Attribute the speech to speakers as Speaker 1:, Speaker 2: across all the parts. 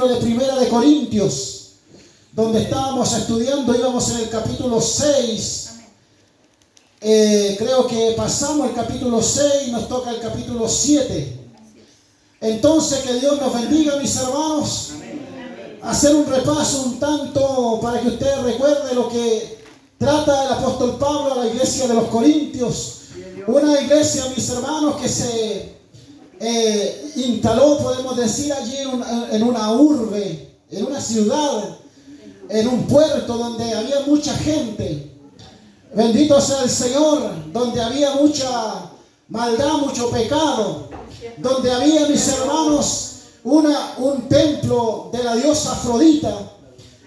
Speaker 1: libro de Primera de Corintios, donde estábamos estudiando, íbamos en el capítulo 6. Creo que pasamos el capítulo 6, nos toca el capítulo 7. Entonces, que Dios nos bendiga, mis hermanos. Hacer un repaso un tanto para que ustedes recuerden lo que trata el apóstol Pablo a la iglesia de los Corintios. Una iglesia, mis hermanos, que se instaló, podemos decir, allí en una urbe, en una ciudad, en un puerto donde había mucha gente. Bendito sea el Señor, donde había mucha maldad, mucho pecado, donde había, mis hermanos, un templo de la diosa Afrodita,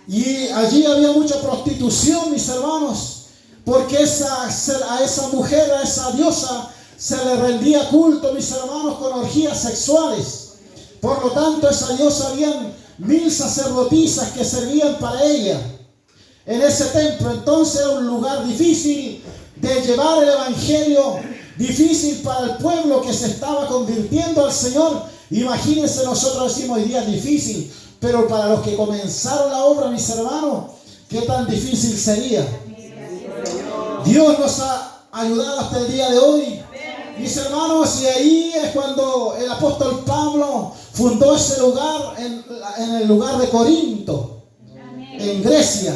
Speaker 1: y allí había mucha prostitución, mis hermanos, porque a esa mujer, a esa diosa, se le rendía culto, mis hermanos, con orgías sexuales. Por lo tanto, esa diosa habían 1000 sacerdotisas que servían para ella en ese templo. Entonces era un lugar difícil de llevar el evangelio, difícil para el pueblo que se estaba convirtiendo al Señor. Imagínense, nosotros decimos hoy día es difícil, pero para los que comenzaron la obra, mis hermanos, ¿qué tan difícil sería? Dios nos ha ayudado hasta el día de hoy, mis hermanos, y ahí es cuando el apóstol Pablo fundó ese lugar en el lugar de Corinto, en Grecia.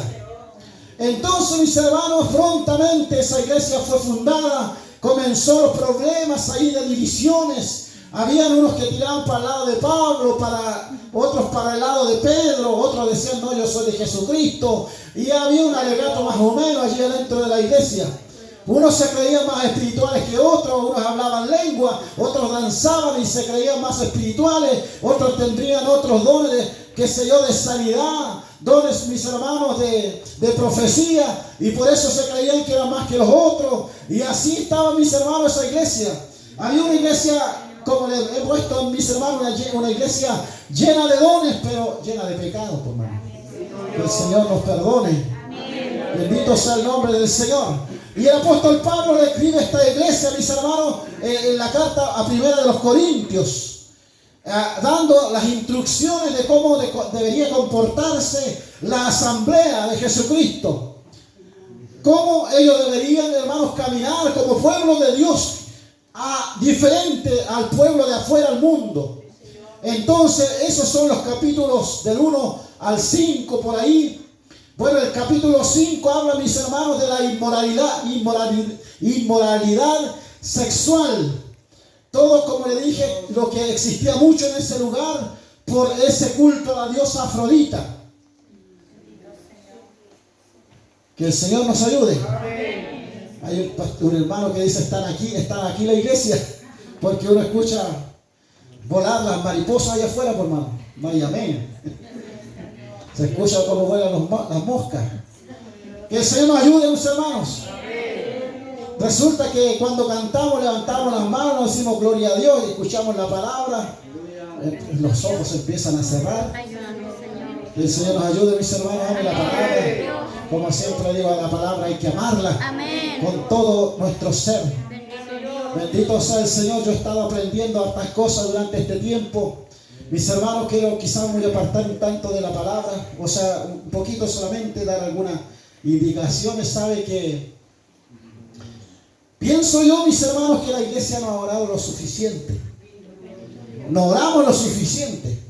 Speaker 1: Entonces, mis hermanos, prontamente esa iglesia fue fundada, comenzó los problemas ahí de divisiones. Habían unos que tiraban para el lado de Pablo, otros para el lado de Pedro, otros decían, no, yo soy de Jesucristo. Y había un alegato más o menos allí dentro de la iglesia. Unos se creían más espirituales que otros, unos hablaban lengua, otros danzaban y se creían más espirituales, otros tendrían otros dones, qué sé yo, de sanidad, dones, mis hermanos, de profecía, y por eso se creían que eran más que los otros. Y así estaba, mis hermanos, esa iglesia. Había una iglesia, como le he puesto, mis hermanos, una iglesia llena de dones, pero llena de pecados, por hermano. Que el Señor nos perdone. Bendito sea el nombre del Señor. Y el apóstol Pablo le escribe a esta iglesia, mis hermanos, en la carta a Primera de los Corintios, dando las instrucciones de cómo debería comportarse la asamblea de Jesucristo. Cómo ellos deberían, hermanos, caminar como pueblo de Dios, diferente al pueblo de afuera, al mundo. Entonces, esos son los capítulos del 1 al 5 por ahí. Bueno, el capítulo 5 habla, mis hermanos, de la inmoralidad sexual. Todo, como le dije, lo que existía mucho en ese lugar por ese culto a la diosa Afrodita. Que el Señor nos ayude. Hay un hermano que dice, están aquí la iglesia, porque uno escucha volar las mariposas allá afuera, por hermano. Vaya, amén. Se escucha cómo vuelan las moscas. Que el Señor nos ayude, mis hermanos. Resulta que cuando cantamos, levantamos las manos, decimos gloria a Dios y escuchamos la palabra, los ojos empiezan a cerrar. Que el Señor nos ayude, mis hermanos, ame la palabra. Como siempre digo, a la palabra hay que amarla con todo nuestro ser. Bendito sea el Señor. Yo he estado aprendiendo hartas cosas durante este tiempo. Mis hermanos, quiero quizás muy apartar un tanto de la palabra, o sea, un poquito solamente dar algunas indicaciones. Sabe que pienso yo, mis hermanos, que la iglesia no ha orado lo suficiente. No oramos lo suficiente.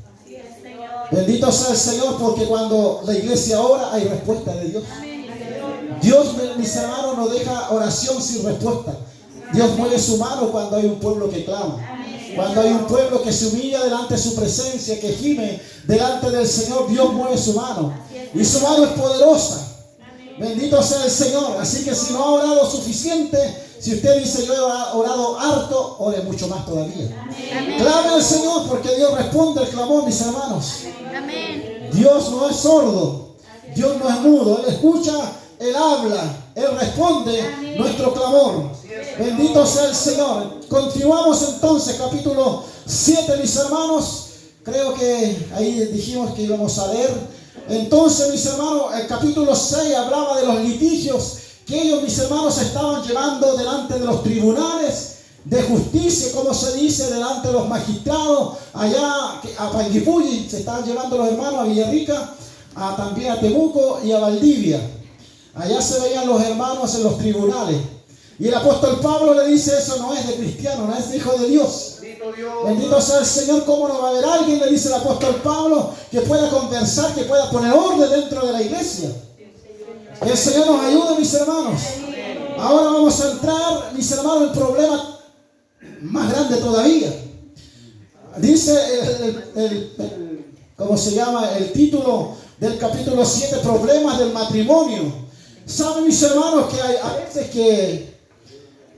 Speaker 1: Bendito sea el Señor, porque cuando la iglesia ora hay respuesta de Dios. Dios, mis hermanos, no deja oración sin respuesta. Dios mueve su mano cuando hay un pueblo que clama. Cuando hay un pueblo que se humilla delante de su presencia, que gime delante del Señor, Dios mueve su mano. Y su mano es poderosa. Bendito sea el Señor. Así que si no ha orado suficiente, si usted dice yo he orado harto, ore mucho más todavía. Clame al Señor, porque Dios responde el clamor, mis hermanos. Dios no es sordo. Dios no es mudo. Él escucha, Él habla, Él responde nuestro clamor. Bendito sea el Señor. Continuamos entonces, capítulo 7, mis hermanos. Creo que ahí dijimos que íbamos a leer. Entonces, mis hermanos, el capítulo 6 hablaba de los litigios que ellos, mis hermanos, estaban llevando delante de los tribunales de justicia, como se dice, delante de los magistrados. Allá a Panguipulli se estaban llevando los hermanos, a Villarrica, también a Temuco y a Valdivia. Allá se veían los hermanos en los tribunales. Y el apóstol Pablo le dice: eso no es de cristiano, no es de hijo de Dios. Bendito sea el Señor. ¿Cómo no va a haber alguien, le dice el apóstol Pablo, que pueda conversar, que pueda poner orden dentro de la iglesia? Que el Señor nos ayude, mis hermanos. Ahora vamos a entrar, mis hermanos, en el problema más grande todavía. Dice ¿cómo se llama? El título del capítulo 7, problemas del matrimonio. ¿Saben, mis hermanos, que hay a veces que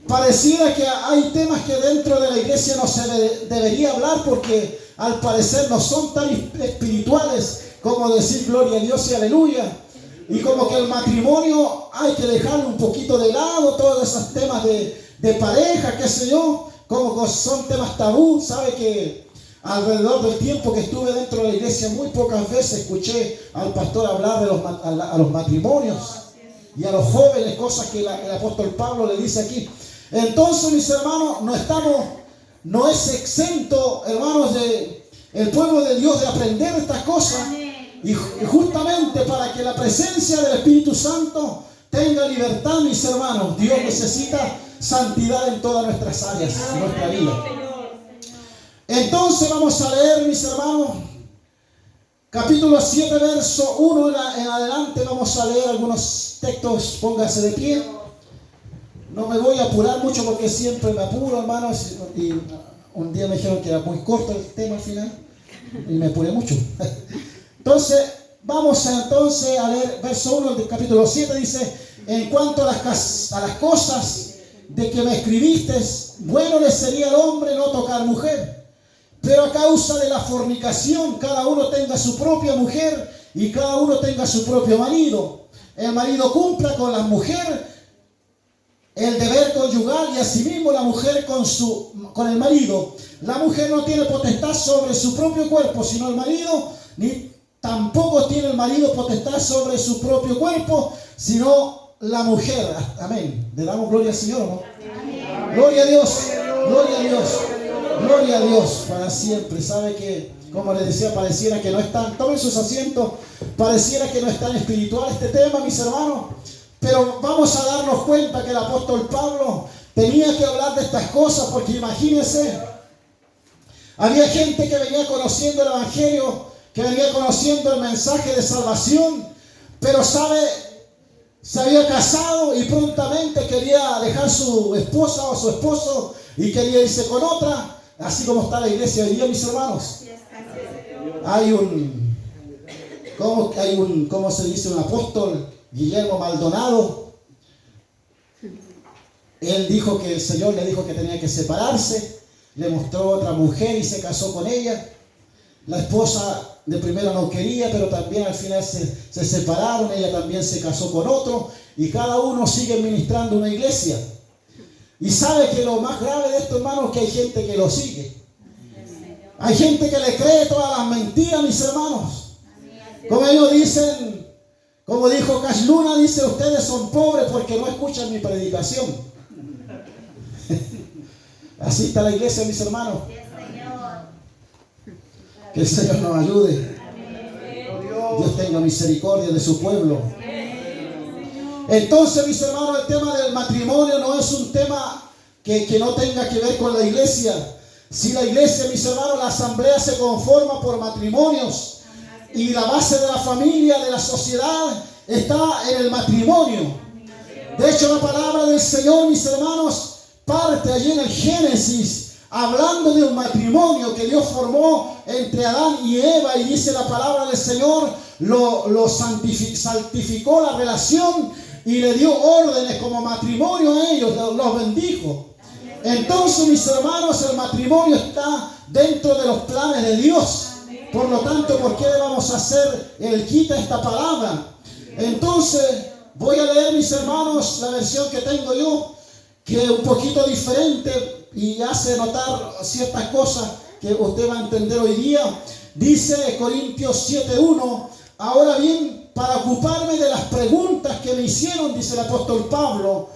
Speaker 1: pareciera que hay temas que dentro de la iglesia no se debería hablar porque al parecer no son tan espirituales como decir gloria a Dios y aleluya? Y como que el matrimonio hay que dejarlo un poquito de lado, todos esos temas de pareja, qué sé yo, como son temas tabú. Sabe que alrededor del tiempo que estuve dentro de la iglesia, muy pocas veces escuché al pastor hablar de a los matrimonios y a los jóvenes, cosas que el apóstol Pablo le dice aquí. Entonces, mis hermanos, no es exento, hermanos, el pueblo de Dios de aprender estas cosas. Y justamente para que la presencia del Espíritu Santo tenga libertad, mis hermanos, Dios necesita santidad en todas nuestras áreas de nuestra vida. Entonces vamos a leer, mis hermanos, capítulo 7, verso 1 en adelante. Vamos a leer algunos textos. Póngase de pie. No me voy a apurar mucho porque siempre me apuro, hermanos. Y un día me dijeron que era muy corto el tema al final y me apuré mucho. Entonces, vamos a leer verso 1 del capítulo 7. Dice: en cuanto a las cosas de que me escribiste, bueno le sería al hombre no tocar mujer. Pero a causa de la fornicación, cada uno tenga su propia mujer y cada uno tenga su propio marido. El marido cumpla con la mujer el deber conyugal y asimismo la mujer con el marido. La mujer no tiene potestad sobre su propio cuerpo, sino el marido, ni tampoco tiene el marido potestad sobre su propio cuerpo, sino la mujer. Amén. Le damos gloria al Señor, ¿no? Amén. Gloria a Dios. Gloria a Dios. Gloria a Dios para siempre. Sabe que, como les decía, pareciera que no están, tomen sus asientos, pareciera que no es tan espiritual este tema, mis hermanos. Pero vamos a darnos cuenta que el apóstol Pablo tenía que hablar de estas cosas, porque imagínense, había gente que venía conociendo el evangelio, que venía conociendo el mensaje de salvación, pero se había casado y prontamente quería dejar su esposa o su esposo y quería irse con otra, así como está la iglesia hoy día, mis hermanos. ¿Cómo se dice? Un apóstol, Guillermo Maldonado. Él dijo que el Señor le dijo que tenía que separarse, le mostró otra mujer y se casó con ella. La esposa de primero no quería, pero también al final se separaron, ella también se casó con otro y cada uno sigue ministrando una iglesia. Y sabe que lo más grave de esto, hermanos, es que hay gente que lo sigue. Hay gente que le cree todas las mentiras, mis hermanos. Como ellos dicen, como dijo Cash Luna, dice: ustedes son pobres porque no escuchan mi predicación. Así está la iglesia, mis hermanos. Que el Señor nos ayude. Dios tenga misericordia de su pueblo. Entonces, mis hermanos, el tema del matrimonio no es un tema que no tenga que ver con la iglesia. Si la iglesia, mis hermanos, la asamblea se conforma por matrimonios y la base de la familia, de la sociedad, está en el matrimonio. De hecho, la palabra del Señor, mis hermanos, parte allí en el Génesis, hablando de un matrimonio que Dios formó entre Adán y Eva, y dice la palabra del Señor, lo santificó la relación y le dio órdenes como matrimonio a ellos, los bendijo. Entonces, mis hermanos, el matrimonio está dentro de los planes de Dios. Por lo tanto, ¿por qué le vamos a hacer el quita a esta palabra? Entonces, voy a leer, mis hermanos, la versión que tengo yo, que es un poquito diferente y hace notar ciertas cosas que usted va a entender hoy día. Dice Corintios 7:1: ahora bien, para ocuparme de las preguntas que me hicieron, dice el apóstol Pablo,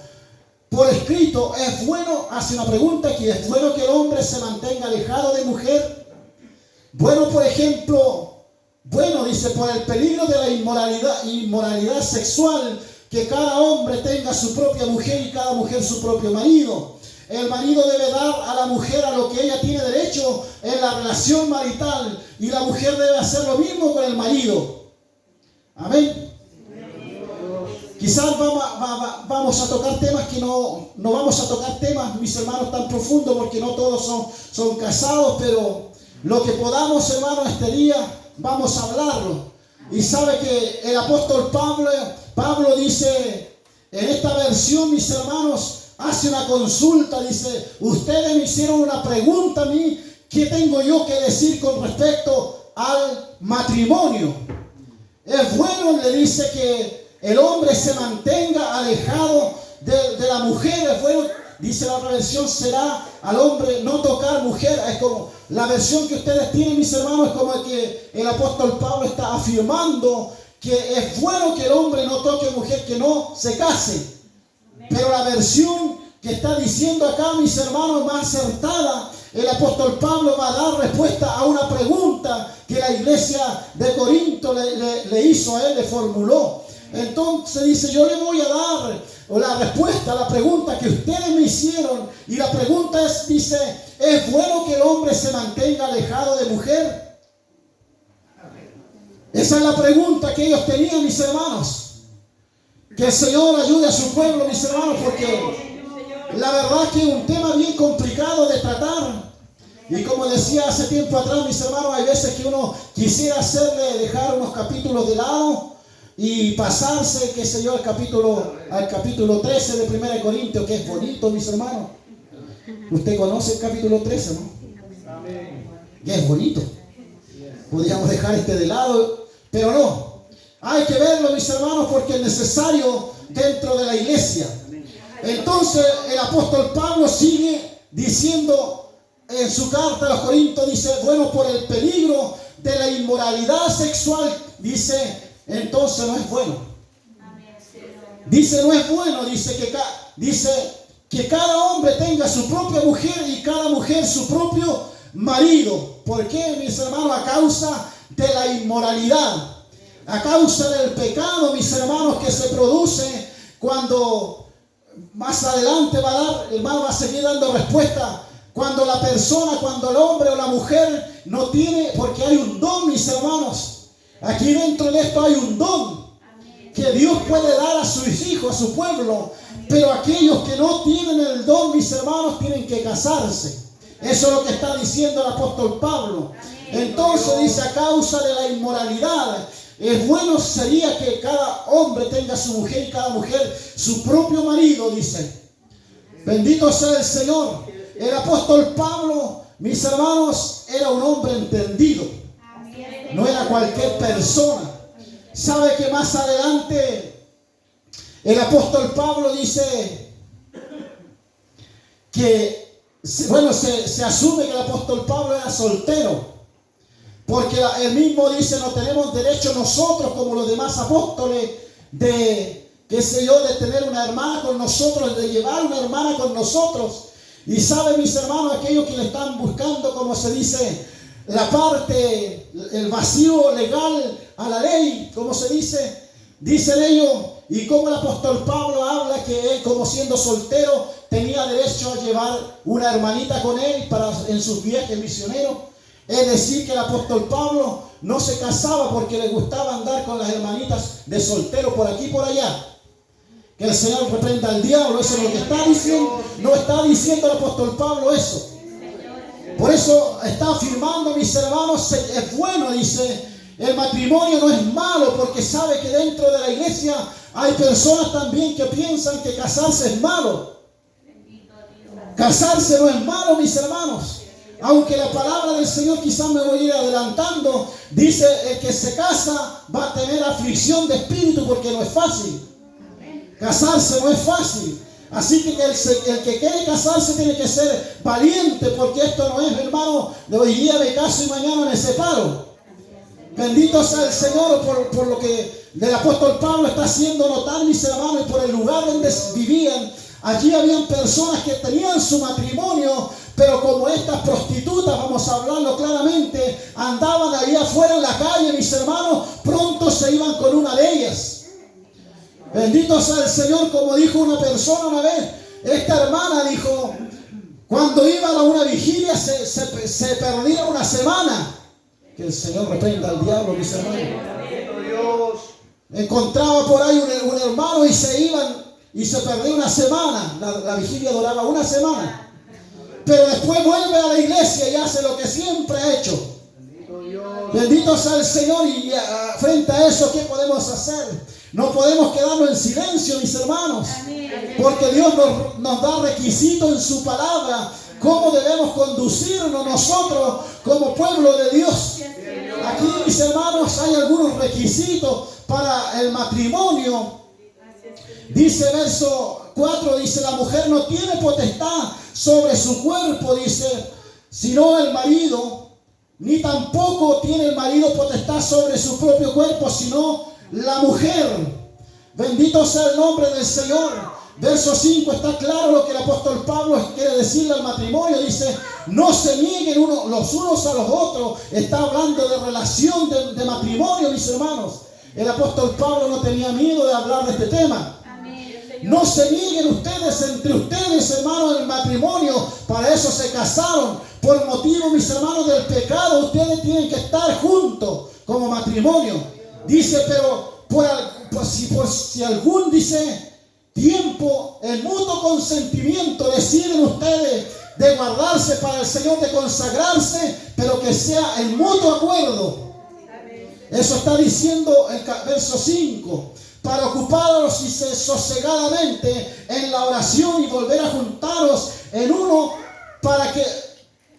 Speaker 1: por escrito, es bueno, hace una pregunta aquí, ¿es bueno que el hombre se mantenga alejado de mujer? Bueno, por ejemplo, bueno, dice, por el peligro de la inmoralidad sexual, que cada hombre tenga su propia mujer y cada mujer su propio marido. El marido debe dar a la mujer a lo que ella tiene derecho en la relación marital, y la mujer debe hacer lo mismo con el marido. Amén. Quizás vamos a tocar temas que no vamos a tocar temas, mis hermanos, tan profundos, porque no todos son casados, pero lo que podamos, hermanos, este día vamos a hablarlo. Y sabe que el apóstol Pablo dice, en esta versión, mis hermanos, hace una consulta, dice, ustedes me hicieron una pregunta a mí, ¿qué tengo yo que decir con respecto al matrimonio? Es bueno, le dice, que el hombre se mantenga alejado de la mujer. Es bueno, dice la otra versión, será al hombre no tocar mujer. Es como la versión que ustedes tienen, mis hermanos, es como que el apóstol Pablo está afirmando que es bueno que el hombre no toque mujer, que no se case. Pero la versión que está diciendo acá, mis hermanos, más acertada, el apóstol Pablo va a dar respuesta a una pregunta que la iglesia de Corinto le hizo a él, le formuló. Entonces dice, yo le voy a dar la respuesta a la pregunta que ustedes me hicieron. Y la pregunta es, dice, ¿es bueno que el hombre se mantenga alejado de mujer? Esa es la pregunta que ellos tenían, mis hermanos. Que el Señor ayude a su pueblo, mis hermanos, porque la verdad es que es un tema bien complicado de tratar. Y como decía hace tiempo atrás, mis hermanos, hay veces que uno quisiera dejar unos capítulos de lado y pasarse, qué sé yo, al capítulo 13 de 1 Corintios, que es bonito, mis hermanos. Usted conoce el capítulo 13, ¿no? Que es bonito. Podríamos dejar de lado, pero no. Hay que verlo, mis hermanos, porque es necesario dentro de la iglesia. Entonces el apóstol Pablo sigue diciendo en su carta a los Corintios, dice, bueno, por el peligro de la inmoralidad sexual, dice, entonces no es bueno. Dice, no es bueno, dice que cada hombre tenga su propia mujer y cada mujer su propio marido. ¿Por qué, mis hermanos? A causa de la inmoralidad. A causa del pecado, mis hermanos, que se produce cuando más adelante va a seguir dando respuesta. Cuando la persona, cuando el hombre o la mujer no tiene, porque hay un don, mis hermanos. Aquí dentro de esto hay un don que Dios puede dar a sus hijos, a su pueblo. Pero aquellos que no tienen el don, mis hermanos, tienen que casarse. Eso es lo que está diciendo el apóstol Pablo. Entonces dice, a causa de la inmoralidad, es bueno sería que cada hombre tenga su mujer y cada mujer su propio marido, dice. Bendito sea el Señor. El apóstol Pablo, mis hermanos, era un hombre entendido. No era cualquier persona. ¿Sabe que más adelante el apóstol Pablo dice que, bueno, se asume que el apóstol Pablo era soltero? Porque él mismo dice, no tenemos derecho nosotros, como los demás apóstoles, de, qué sé yo, de tener una hermana con nosotros, de llevar una hermana con nosotros. Y saben, mis hermanos, aquellos que le están buscando, como se dice, la parte, el vacío legal a la ley, como se dice, dicen ellos, y como el apóstol Pablo habla que él, como siendo soltero, tenía derecho a llevar una hermanita con él en sus viajes misioneros. Es decir, que el apóstol Pablo no se casaba porque le gustaba andar con las hermanitas de soltero por aquí y por allá. Que el Señor reprenda al diablo, eso es lo que está diciendo. No está diciendo el apóstol Pablo eso. Por eso está afirmando, mis hermanos, es bueno, dice, el matrimonio no es malo, porque sabe que dentro de la iglesia hay personas también que piensan que casarse es malo. Casarse no es malo, mis hermanos. Aunque la palabra del Señor, quizás me voy a ir adelantando, dice, el que se casa va a tener aflicción de espíritu, porque no es fácil. Casarse no es fácil. Así que el que quiere casarse tiene que ser valiente, porque esto no es, hermano, de hoy día me caso y mañana me separo. Bendito sea el Señor por lo que el apóstol Pablo está haciendo notar, mis hermanos, y por el lugar donde vivían. Allí habían personas que tenían su matrimonio, pero como estas prostitutas, vamos a hablarlo claramente, andaban ahí afuera en la calle, mis hermanos, pronto se iban con una de ellas. Bendito sea el Señor, como dijo una persona una vez. Esta hermana dijo, cuando iban a una vigilia se perdía una semana. Que el Señor reprenda al diablo, mis hermanos. Encontraba por ahí un hermano y se iban y se perdía una semana. La vigilia duraba una semana. Pero después vuelve a la iglesia y hace lo que siempre ha hecho. Bendito sea el Señor. Y frente a eso, ¿qué podemos hacer? No podemos quedarnos en silencio, mis hermanos. Porque Dios nos da requisitos en su palabra. Cómo debemos conducirnos nosotros como pueblo de Dios. Aquí, mis hermanos, hay algunos requisitos para el matrimonio. Dice verso 4, dice, la mujer no tiene potestad sobre su cuerpo, dice, sino el marido, ni tampoco tiene el marido potestad sobre su propio cuerpo, sino la mujer. Bendito sea el nombre del Señor. Verso 5 está claro lo que el apóstol Pablo quiere decirle al matrimonio. Dice, no se nieguen los unos a los otros. Está hablando de relación de matrimonio, mis hermanos. El apóstol Pablo no tenía miedo de hablar de este tema. No se nieguen ustedes entre ustedes, hermanos, en el matrimonio. Para eso se casaron. Por motivo, mis hermanos, del pecado, ustedes tienen que estar juntos como matrimonio. Dice, pero si algún, dice, tiempo, en mutuo consentimiento, deciden ustedes de guardarse para el Señor, de consagrarse, pero que sea en mutuo acuerdo. Eso está diciendo el verso 5. Para ocuparos y sosegadamente en la oración y volver a juntaros en uno, para que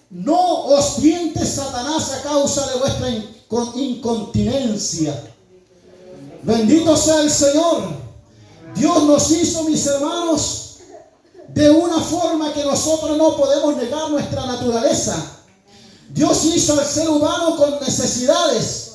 Speaker 1: no os tiente Satanás a causa de vuestra incontinencia. Bendito sea el Señor. Dios nos hizo, mis hermanos, de una forma que nosotros no podemos negar nuestra naturaleza. Dios hizo al ser humano con necesidades.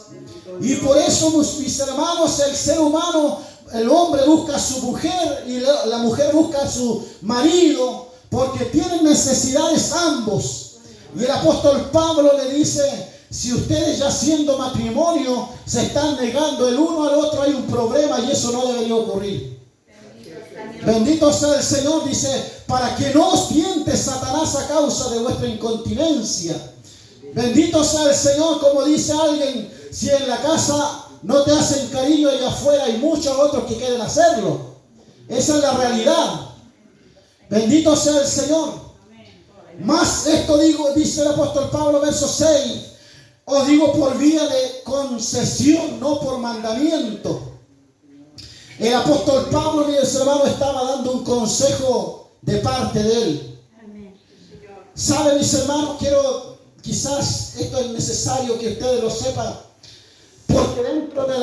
Speaker 1: Y por eso, mis hermanos, el ser humano, el hombre busca a su mujer y la mujer busca a su marido, porque tienen necesidades ambos. Y el apóstol Pablo le dice, si ustedes ya siendo matrimonio se están negando el uno al otro, hay un problema y eso no debería ocurrir. Bendito sea el Señor, dice, para que no os tiente Satanás a causa de vuestra incontinencia. Bendito sea el Señor, como dice alguien, si en la casa no te hacen cariño y afuera hay muchos otros que quieren hacerlo. Esa es la realidad. Bendito sea el Señor. Más esto digo, dice el apóstol Pablo, verso 6, os digo por vía de concesión, no por mandamiento. El apóstol Pablo, mi hermano, estaba dando un consejo de parte de él. ¿Sabe, mis hermanos? Quizás esto es necesario que ustedes lo sepan, porque dentro de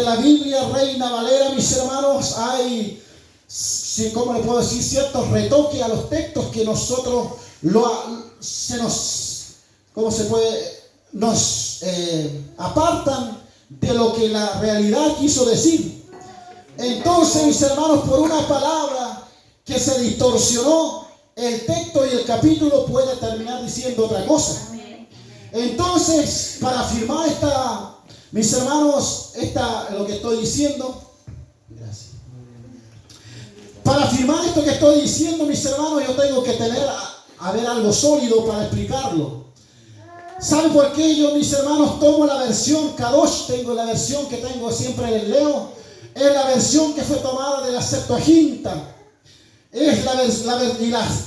Speaker 1: la Biblia Reina Valera, mis hermanos, hay, ¿cómo le puedo decir? Ciertos retoques a los textos que nosotros nos apartan de lo que la realidad quiso decir. Entonces, mis hermanos, por una palabra que se distorsionó, el texto y el capítulo puede terminar diciendo otra cosa. Entonces, para afirmar mis hermanos, lo que estoy diciendo, gracias. Para afirmar esto que estoy diciendo, mis hermanos, yo tengo que tener algo sólido para explicarlo. ¿Saben por qué yo, mis hermanos, tomo la versión Kadosh? Tengo la versión que tengo siempre leo. Es la versión que fue tomada de la Septuaginta. Es la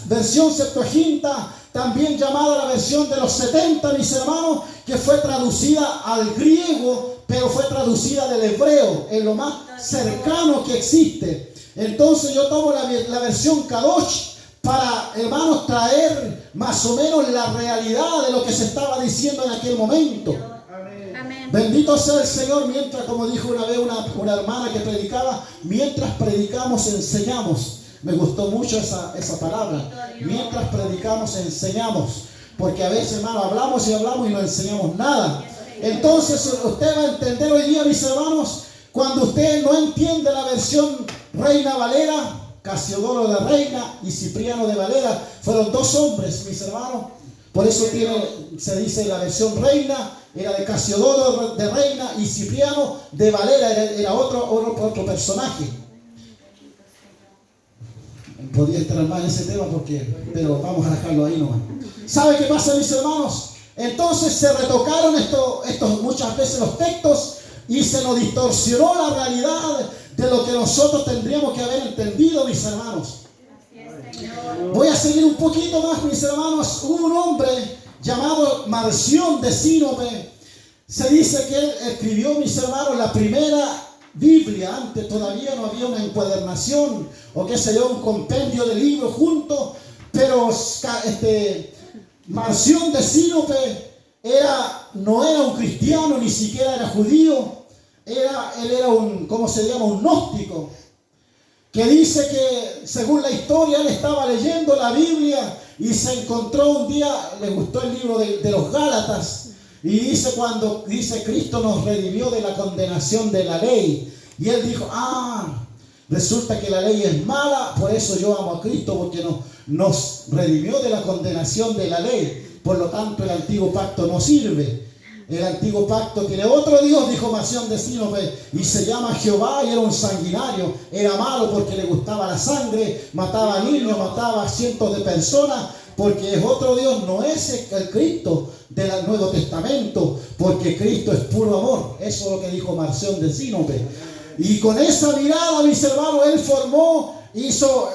Speaker 1: versión Septuaginta, también llamada la versión de los 70, mis hermanos, que fue traducida al griego, pero fue traducida del hebreo, en lo más cercano que existe. Entonces yo tomo la versión Kadosh para, hermanos, traer más o menos la realidad de lo que se estaba diciendo en aquel momento. Amén. Bendito sea el Señor, mientras, como dijo una vez una hermana que predicaba, mientras predicamos, enseñamos. Me gustó mucho esa palabra. Mientras predicamos, enseñamos. Porque a veces, hermano, hablamos y no enseñamos nada. Entonces, usted va a entender hoy día, mis hermanos, cuando usted no entiende la versión Reina Valera, Casiodoro de Reina y Cipriano de Valera. Fueron dos hombres, mis hermanos. Por eso se dice la versión Reina, era de Casiodoro de Reina, y Cipriano de Valera era otro personaje. Podría entrar más en ese tema pero vamos a dejarlo ahí nomás. ¿Sabe qué pasa, mis hermanos? Entonces se retocaron estos muchas veces los textos y se nos distorsionó la realidad de lo que nosotros tendríamos que haber entendido, mis hermanos. Voy a seguir un poquito más, mis hermanos. Hubo un hombre llamado Marción de Sinope. Se dice que él escribió, mis hermanos, la primera Biblia. Antes todavía no había una encuadernación o qué sé yo, un compendio de libros juntos, pero Marción de Sinope no era un cristiano, ni siquiera era judío. Él era un gnóstico, que dice que según la historia él estaba leyendo la Biblia y se encontró un día, le gustó el libro de los Gálatas, y dice cuando dice Cristo nos redimió de la condenación de la ley, y él dijo, resulta que la ley es mala, por eso yo amo a Cristo, porque nos redimió de la condenación de la ley, por lo tanto el antiguo pacto no sirve. El antiguo pacto tiene otro Dios, dijo Marción de Sinope, y se llama Jehová, y era un sanguinario, era malo porque le gustaba la sangre, mataba a niños, mataba a cientos de personas, porque es otro Dios, no es el Cristo del Nuevo Testamento, porque Cristo es puro amor. Eso es lo que dijo Marción de Sinope. Y con esa mirada, mis hermanos, él hizo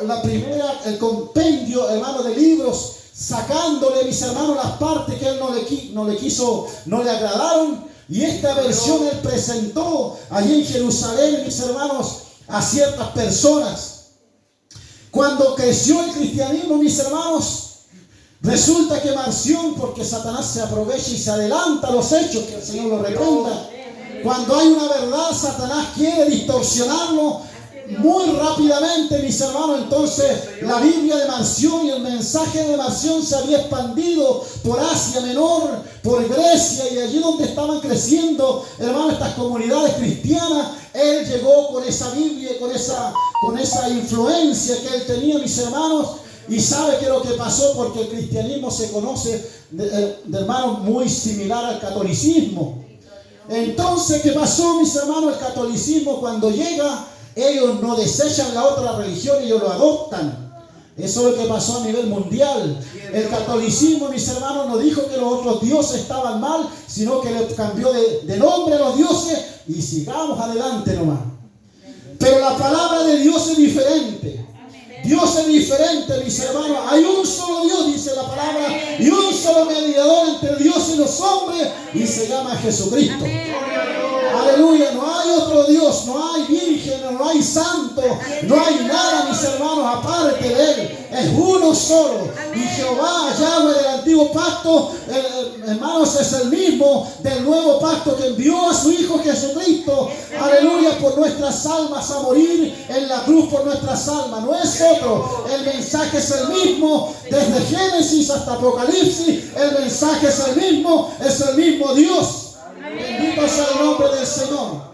Speaker 1: el compendio, hermano, de libros, sacándole, mis hermanos, las partes que él no le agradaron, y esta versión él presentó allí en Jerusalén, mis hermanos, a ciertas personas. Cuando creció el cristianismo, mis hermanos, resulta que Marción, porque Satanás se aprovecha y se adelanta a los hechos, que el Señor lo reprenda. Cuando hay una verdad, Satanás quiere distorsionarlo muy rápidamente, mis hermanos. Entonces la Biblia de Marción y el mensaje de Marción se había expandido por Asia Menor, por Grecia, y allí donde estaban creciendo, hermanos, estas comunidades cristianas, él llegó con esa Biblia, con esa influencia que él tenía, mis hermanos. Y sabe qué es lo que pasó, porque el cristianismo se conoce, de hermanos, muy similar al catolicismo. Entonces, ¿qué pasó, mis hermanos? El catolicismo, cuando llega, ellos no desechan la otra religión, ellos lo adoptan. Eso es lo que pasó a nivel mundial. El catolicismo, mis hermanos, no dijo que los otros dioses estaban mal, sino que le cambió de nombre a los dioses, y sigamos adelante nomás. Pero la palabra de Dios es diferente. Dios es diferente, mis hermanos. Hay un solo Dios, dice la palabra, y un solo mediador entre Dios y los hombres, y se llama Jesucristo. Aleluya, no hay otro Dios, no hay virgen, no hay santo, no hay nada, mis hermanos, aparte de Él. Es uno solo. Y Jehová, Yahweh del antiguo pacto, hermanos, es el mismo del nuevo pacto, que envió a su Hijo Jesucristo, aleluya, por nuestras almas, a morir en la cruz por nuestras almas. No es otro. El mensaje es el mismo desde Génesis hasta Apocalipsis. El mensaje es el mismo Dios. Bendito sea el nombre del Señor.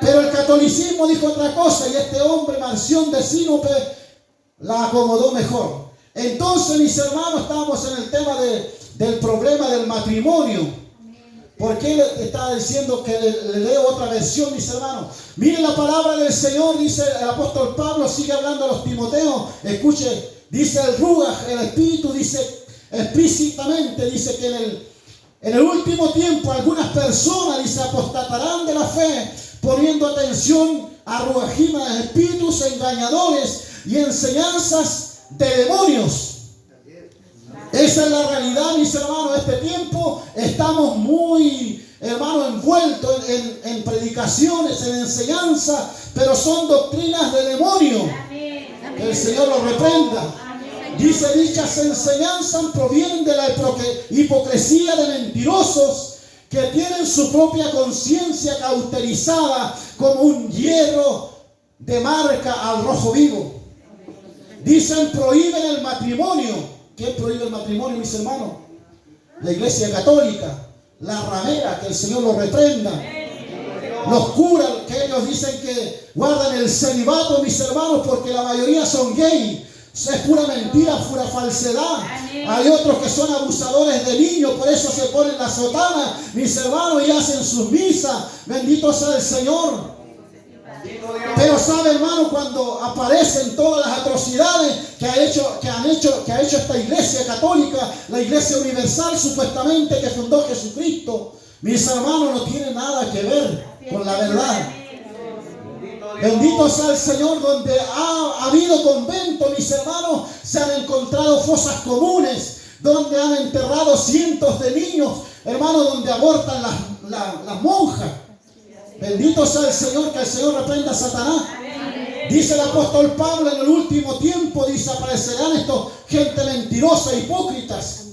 Speaker 1: Pero el catolicismo dijo otra cosa, y este hombre, Marción de Sinope, la acomodó mejor. Entonces, mis hermanos, estamos en el tema del problema del matrimonio. ¿Por qué le estaba diciendo que le leo otra versión, mis hermanos? Miren la palabra del Señor, dice el apóstol Pablo, sigue hablando a los Timoteos. Escuche, dice el Ruach, el Espíritu, dice explícitamente, dice que en el último tiempo algunas personas, dice, apostatarán de la fe, poniendo atención a ruajim, a espíritus engañadores y enseñanzas de demonios. Esa es la realidad, mis hermanos. Este tiempo estamos muy, hermanos, envueltos en predicaciones, en enseñanza, pero son doctrinas de demonio. Que el Señor los reprenda. Dice, dichas enseñanzas provienen de la hipocresía de mentirosos que tienen su propia conciencia cauterizada como un hierro de marca al rojo vivo. Dicen, prohíben el matrimonio. ¿Qué prohíbe el matrimonio, mis hermanos? La Iglesia Católica, la ramera, que el Señor lo reprenda. Los curas que ellos dicen que guardan el celibato, mis hermanos, porque la mayoría son gay. Es pura mentira, pura falsedad. Hay otros que son abusadores de niños, por eso se ponen la sotana, mis hermanos, y hacen sus misas. Bendito sea el Señor. Pero sabe, hermano, cuando aparecen todas las atrocidades que ha hecho esta iglesia católica, la iglesia universal supuestamente que fundó Jesucristo, mis hermanos, no tiene nada que ver con la verdad. Bendito sea el Señor. Donde ha habido convento, mis hermanos, se han encontrado fosas comunes, donde han enterrado cientos de niños, hermanos, donde abortan las monjas. Bendito sea el Señor, que el Señor reprenda a Satanás. Dice el apóstol Pablo, en el último tiempo, dice, aparecerán estos gente mentirosa, hipócritas,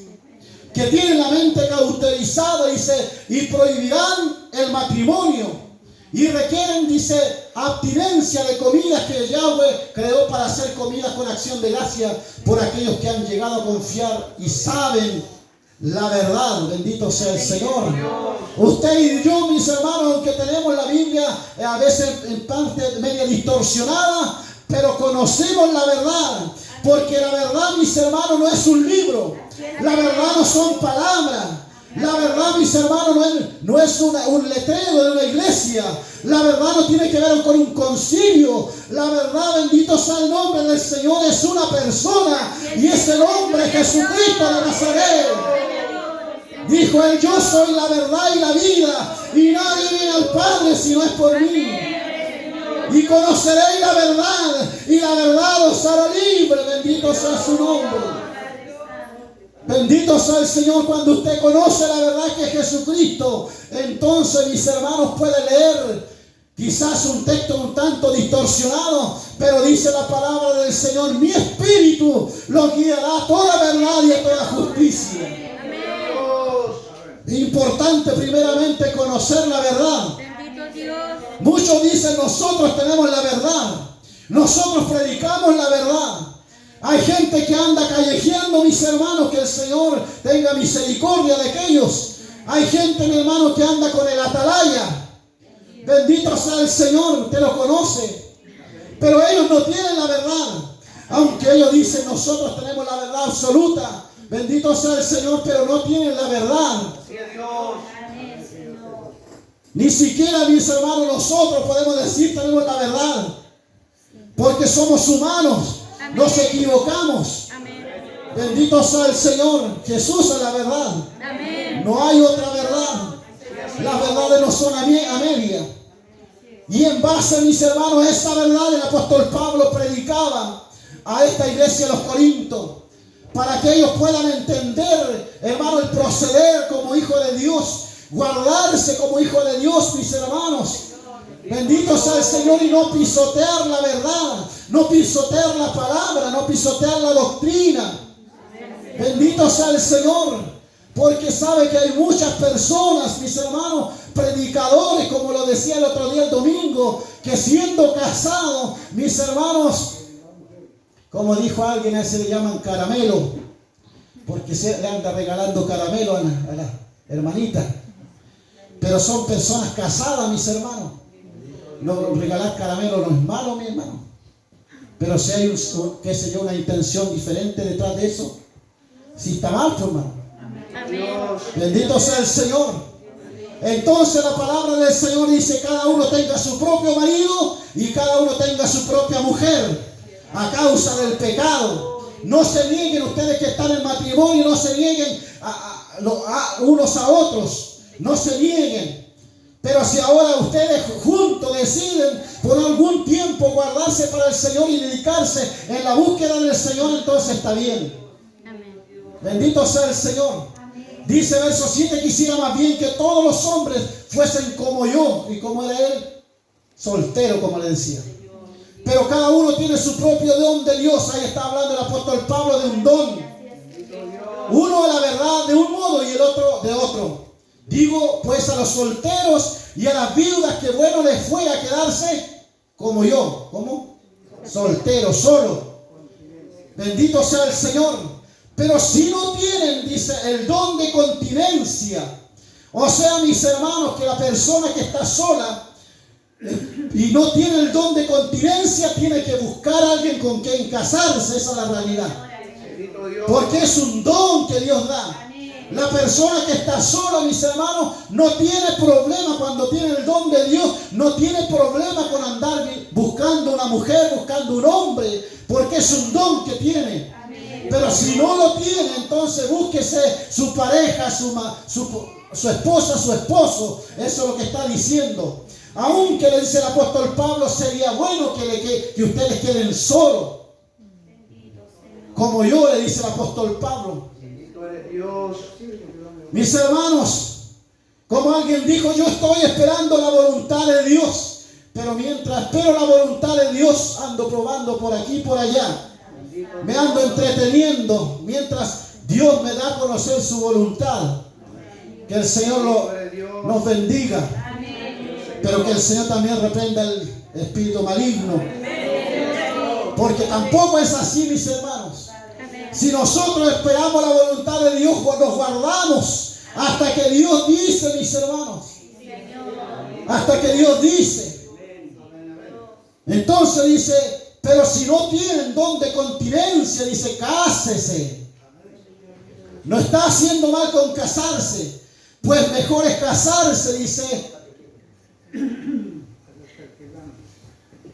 Speaker 1: que tienen la mente cauterizada, dice, y prohibirán el matrimonio. Y requieren, dice, abstinencia de comidas que Yahweh creó para hacer comidas con acción de gracia por aquellos que han llegado a confiar y saben la verdad. Bendito sea el Señor. Usted y yo, mis hermanos, aunque tenemos la Biblia a veces en parte media distorsionada, pero conocemos la verdad. Porque la verdad, mis hermanos, no es un libro. La verdad no son palabras. La verdad, mis hermanos, no es un letrero de una iglesia. La verdad no tiene que ver con un concilio. La verdad, bendito sea el nombre del Señor, es una persona. Y es el hombre Jesucristo de Nazaret. Dijo él, yo soy la verdad y la vida, y nadie viene al Padre si no es por mí. Y conoceréis la verdad, y la verdad os hará libre. Bendito sea su nombre. Bendito sea el Señor. Cuando usted conoce la verdad que es Jesucristo, entonces, mis hermanos, puede leer quizás un texto un tanto distorsionado, pero dice la palabra del Señor, mi espíritu los guiará a toda verdad y a toda justicia. Importante primeramente conocer la verdad. Muchos dicen, nosotros tenemos la verdad, nosotros predicamos la verdad. Hay gente que anda callejeando, mis hermanos, que el Señor tenga misericordia de aquellos. Hay gente, mi hermano, que anda con el atalaya. Bendito sea el Señor, usted lo conoce. Pero ellos no tienen la verdad. Aunque ellos dicen, nosotros tenemos la verdad absoluta. Bendito sea el Señor, pero no tienen la verdad. Ni siquiera, mis hermanos, nosotros podemos decir tenemos la verdad. Porque somos humanos. Nos equivocamos. Bendito sea el Señor. Jesús es la verdad. No hay otra verdad. Las verdades no son a media. Y en base, mis hermanos, a esta verdad el apóstol Pablo predicaba a esta iglesia de los Corintios, para que ellos puedan entender, hermano, el proceder como hijo de Dios, guardarse como hijo de Dios, mis hermanos. Bendito sea el Señor, y no pisotear la verdad, no pisotear la palabra, no pisotear la doctrina. Bendito sea el Señor, porque sabe que hay muchas personas, mis hermanos, predicadores, como lo decía el otro día, el domingo, que siendo casados, mis hermanos, como dijo alguien, a ese le llaman caramelo, porque se le anda regalando caramelo a la hermanita. Pero son personas casadas, mis hermanos. No, regalar caramelo no es malo, mi hermano. Pero si hay qué sé yo, una intención diferente detrás de eso, si está mal, pues, hermano. Bendito sea el Señor. Entonces la palabra del Señor dice, cada uno tenga su propio marido y cada uno tenga su propia mujer, a causa del pecado. No se nieguen ustedes que están en matrimonio, no se nieguen unos a otros, no se nieguen. Pero si ahora ustedes juntos deciden por algún tiempo guardarse para el Señor y dedicarse en la búsqueda del Señor, entonces está bien. Amén. Bendito sea el Señor. Amén. Dice verso 7, quisiera más bien que todos los hombres fuesen como yo. ¿Y como era él? Soltero, como le decía. Pero cada uno tiene su propio don de Dios. Ahí está hablando el apóstol Pablo de un don. Uno de la verdad de un modo y el otro de otro. Digo pues a los solteros y a las viudas que bueno les fuera quedarse como yo. ¿Cómo? Soltero, solo. Bendito sea el Señor. Pero si no tienen, dice, el don de continencia, o sea, mis hermanos, que la persona que está sola y no tiene el don de continencia, tiene que buscar a alguien con quien casarse. Esa es la realidad. Porque es un don que Dios da. La persona que está sola, mis hermanos, no tiene problema cuando tiene el don de Dios. No tiene problema con andar buscando una mujer, buscando un hombre, porque es un don que tiene. Pero si no lo tiene, entonces búsquese su pareja, su esposa, su esposo. Eso es lo que está diciendo. Aunque le dice el apóstol Pablo, sería bueno que ustedes queden solos. Como yo, le dice el apóstol Pablo.
Speaker 2: Dios.
Speaker 1: Mis hermanos, como alguien dijo, yo estoy esperando la voluntad de Dios, pero mientras espero la voluntad de Dios, ando probando por aquí y por allá, me ando entreteniendo mientras Dios me da a conocer su voluntad. Que el Señor nos bendiga, pero que el Señor también reprenda el espíritu maligno, porque tampoco es así, mis hermanos. Si nosotros esperamos la voluntad de Dios, nos guardamos hasta que Dios dice, mis hermanos. Hasta que Dios dice. Entonces dice, pero si no tienen don de continencia, dice, cásese. No está haciendo mal con casarse. Pues mejor es casarse, dice,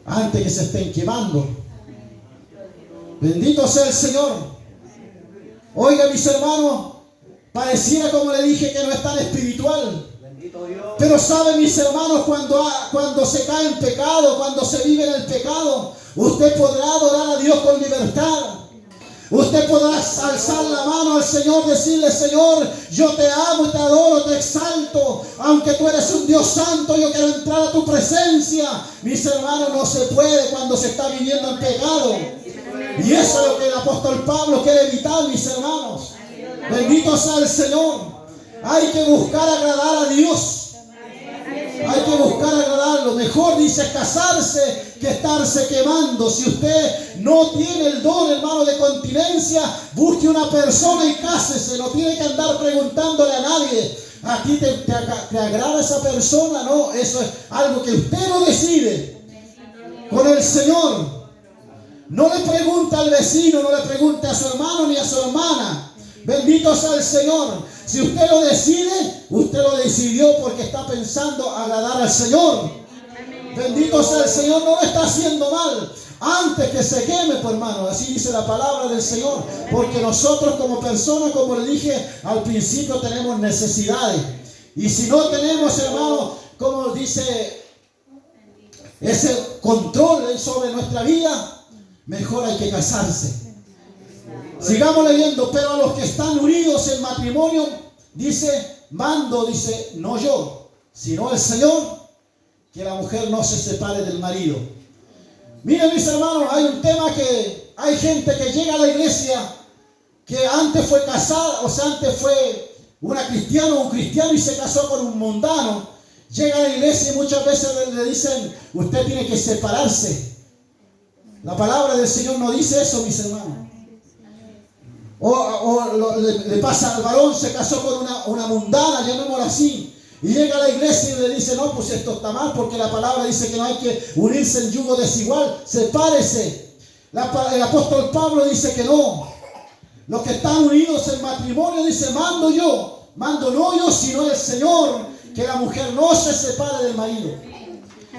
Speaker 1: antes que se estén quemando. Bendito sea el Señor. Oiga, mis hermanos, pareciera, como le dije, que no es tan espiritual. Pero saben, mis hermanos, cuando se cae en pecado, cuando se vive en el pecado, usted podrá adorar a Dios con libertad. Usted podrá alzar la mano al Señor, decirle, Señor, yo te amo, te adoro, te exalto. Aunque tú eres un Dios santo, yo quiero entrar a tu presencia. Mis hermanos, no se puede cuando se está viviendo en pecado. Y eso es lo que el apóstol Pablo quiere evitar, mis hermanos. Bendito sea el Señor. Hay que buscar agradar a Dios. Hay que buscar agradarlo. Mejor dice casarse que estarse quemando. Si usted no tiene el don, hermano, de continencia, busque una persona y cásese. No tiene que andar preguntándole a nadie. ¿A ti te agrada esa persona? No, eso es algo que usted lo decide con el Señor. No le pregunta al vecino, no le pregunte a su hermano ni a su hermana. Bendito sea el Señor. Si usted lo decide, usted lo decidió porque está pensando agradar al Señor. Bendito sea el Señor, no lo está haciendo mal. Antes que se queme, pues hermano, así dice la palabra del Señor. Porque nosotros como personas, como le dije al principio, tenemos necesidades. Y si no tenemos, hermano, como dice, ese control sobre nuestra vida, mejor hay que casarse. Sigamos leyendo. Pero a los que están unidos en matrimonio, dice, mando, dice, no yo, sino el Señor, que la mujer no se separe del marido. Miren, mis hermanos, hay un tema que hay gente que llega a la iglesia que antes fue casada, o sea, antes fue una cristiana o un cristiano y se casó con un mundano. Llega a la iglesia y muchas veces le dicen, usted tiene que separarse. La palabra del Señor no dice eso, mis hermanos. Le pasa al varón, se casó con una mundana, llamémosla así, y llega a la iglesia y le dice, no, pues esto está mal, porque la palabra dice que no hay que unirse en yugo desigual, sepárese. El apóstol Pablo dice que no. Los que están unidos en matrimonio, dice, mando no yo, sino el Señor, que la mujer no se separe del marido.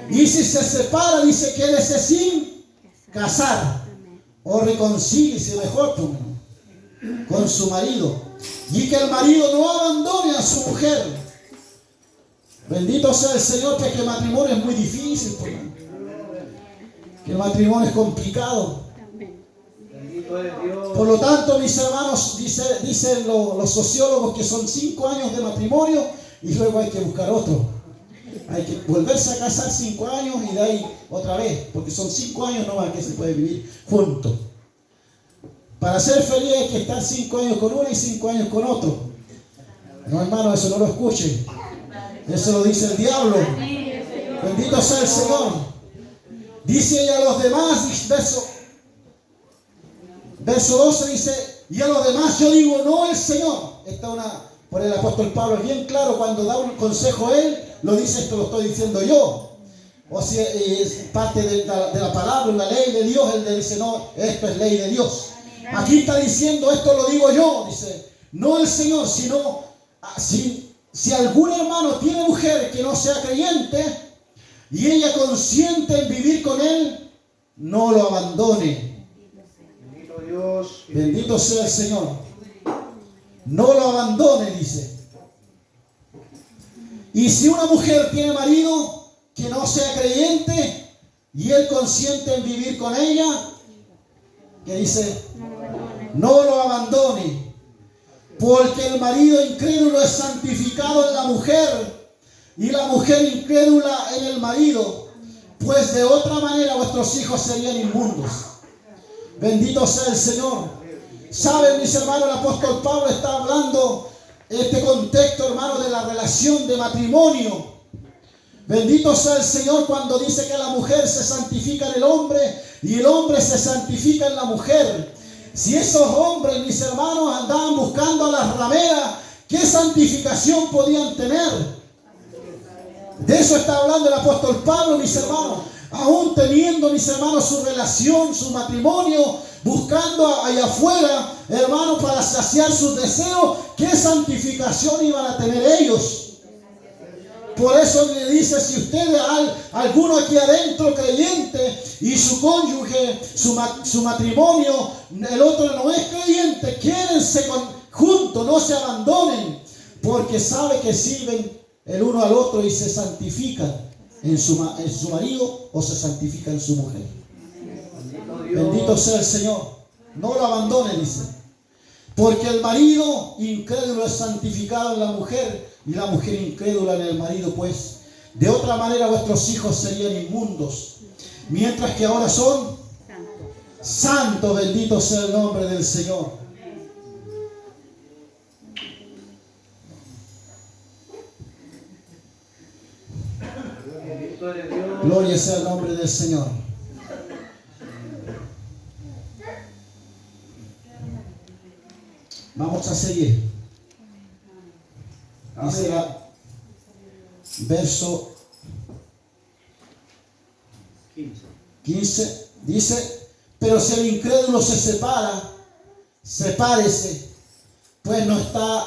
Speaker 1: Y si se separa, dice, quédese sin casar, o reconcíliese mejor con su marido, y que el marido no abandone a su mujer. Bendito sea el Señor, que el matrimonio es muy difícil, que el matrimonio es complicado. Por lo tanto, mis hermanos, dicen los sociólogos que son 5 años de matrimonio y luego hay que buscar otro. Hay que volverse a casar 5 años y de ahí otra vez, porque son 5 años nomás que se puede vivir juntos. Para ser feliz hay que estar 5 años con uno y 5 años con otro. No, hermano, eso no lo escuchen. Eso lo dice el diablo. Bendito sea el Señor. Dice, y a los demás, verso 12 dice, y a los demás yo digo, no el Señor. Por el apóstol Pablo es bien claro, cuando da un consejo él, lo dice, esto lo estoy diciendo yo. O si es parte de la palabra, la ley de Dios, él le dice, no, esto es ley de Dios. Aquí está diciendo, esto lo digo yo, dice, no el Señor, sino si algún hermano tiene mujer que no sea creyente y ella consiente en vivir con él, no lo abandone.
Speaker 2: Bendito Dios.
Speaker 1: Bendito sea el Señor. No lo abandone, dice. Y si una mujer tiene marido que no sea creyente y él consiente en vivir con ella, que dice, no lo abandone, porque el marido incrédulo es santificado en la mujer y la mujer incrédula en el marido, pues de otra manera vuestros hijos serían inmundos. Bendito sea el Señor. Saben, mis hermanos, el apóstol Pablo está hablando este contexto, hermano, de la relación de matrimonio. Bendito sea el Señor cuando dice que la mujer se santifica en el hombre y el hombre se santifica en la mujer. Si esos hombres, mis hermanos, andaban buscando a las rameras, ¿qué santificación podían tener? De eso está hablando el apóstol Pablo, mis hermanos. Aún teniendo, mis hermanos, su relación, su matrimonio, buscando allá afuera, hermanos, para saciar sus deseos, ¿qué santificación iban a tener ellos? Por eso le dice, si ustedes, alguno aquí adentro creyente y su cónyuge, su matrimonio, el otro no es creyente, quédense juntos, no se abandonen, porque sabe que sirven el uno al otro y se santifican en su marido o se santifican en su mujer. Bendito sea el Señor. No lo abandone, dice. Porque el marido incrédulo es santificado en la mujer y la mujer incrédula en el marido, pues de otra manera vuestros hijos serían inmundos, mientras que ahora son santos. Bendito sea el nombre del Señor. Gloria sea el nombre del Señor. Vamos a seguir. Dice verso 15. Dice, pero si el incrédulo se separa, sepárese, pues no está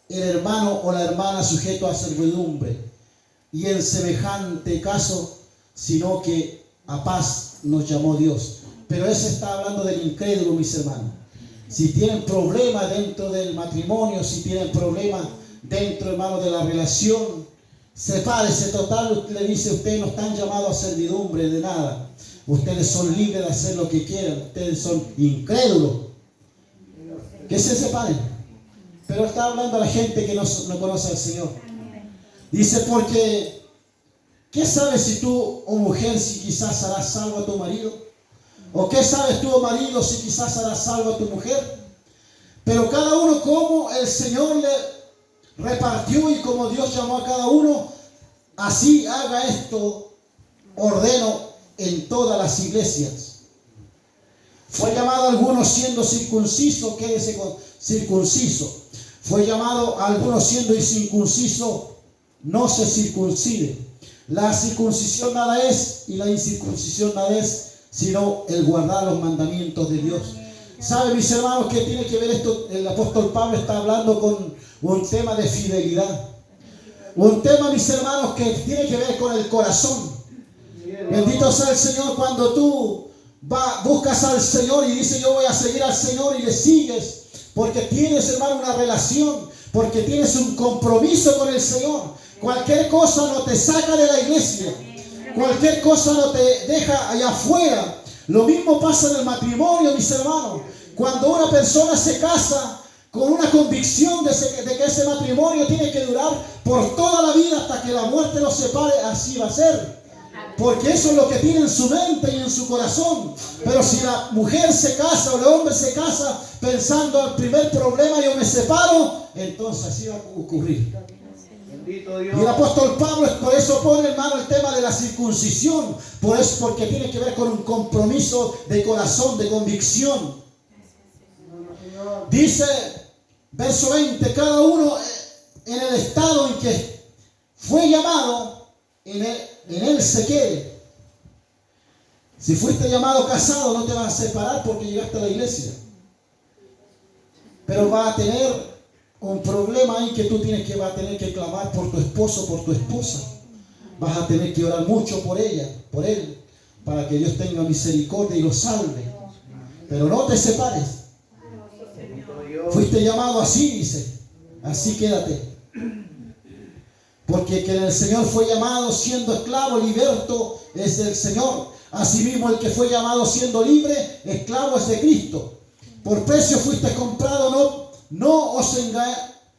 Speaker 1: el hermano o la hermana sujeto a servidumbre, y en semejante caso, sino que a paz nos llamó Dios. Pero ese está hablando del incrédulo, mis hermanos. Si tienen problemas dentro del matrimonio, si tienen problemas dentro, hermano, de la relación, sepárese. Total, le dice, ustedes no están llamados a servidumbre de nada. Ustedes son libres de hacer lo que quieran. Ustedes son incrédulos. Que se separen. Pero está hablando a la gente que no conoce al Señor. Dice, porque ¿qué sabes si tú, o mujer, si quizás harás salvo a tu marido? ¿O qué sabes tú, oh marido, si quizás harás salvo a tu mujer? Pero cada uno como el Señor le repartió y como Dios llamó a cada uno, así haga esto, ordeno en todas las iglesias. Fue llamado a algunos siendo circunciso, quédese con circunciso. Fue llamado a algunos siendo incircunciso, no se circuncide. La circuncisión nada es y la incircuncisión nada es, sino el guardar los mandamientos de Dios. ¿Saben, mis hermanos, qué tiene que ver esto? El apóstol Pablo está hablando con un tema de fidelidad. Un tema, mis hermanos, que tiene que ver con el corazón. Bendito sea el Señor. Cuando tú buscas al Señor y dices, yo voy a seguir al Señor, y le sigues, porque tienes, hermano, una relación, porque tienes un compromiso con el Señor. Cualquier cosa no te saca de la iglesia. Cualquier cosa no te deja allá afuera. Lo mismo pasa en el matrimonio, mis hermanos. Cuando una persona se casa con una convicción de que ese matrimonio tiene que durar por toda la vida hasta que la muerte los separe, así va a ser. Porque eso es lo que tiene en su mente y en su corazón. Pero si la mujer se casa o el hombre se casa pensando al primer problema, yo me separo, entonces así va a ocurrir. Y el apóstol Pablo por eso pone, hermano, el tema de la circuncisión. Por eso, porque tiene que ver con un compromiso de corazón, de convicción. Dice, verso 20, cada uno en el estado en que fue llamado, en Él se quede. Si fuiste llamado casado, no te vas a separar porque llegaste a la iglesia. Pero vas a tener un problema ahí que tú vas a tener que clamar por tu esposo, por tu esposa. Vas a tener que orar mucho por ella, por él, para que Dios tenga misericordia y lo salve. Pero no te separes. Fuiste llamado así, dice. Así quédate. Porque que el Señor fue llamado siendo esclavo, liberto es del Señor. Asimismo, el que fue llamado siendo libre, esclavo es de Cristo. Por precio fuiste comprado, no os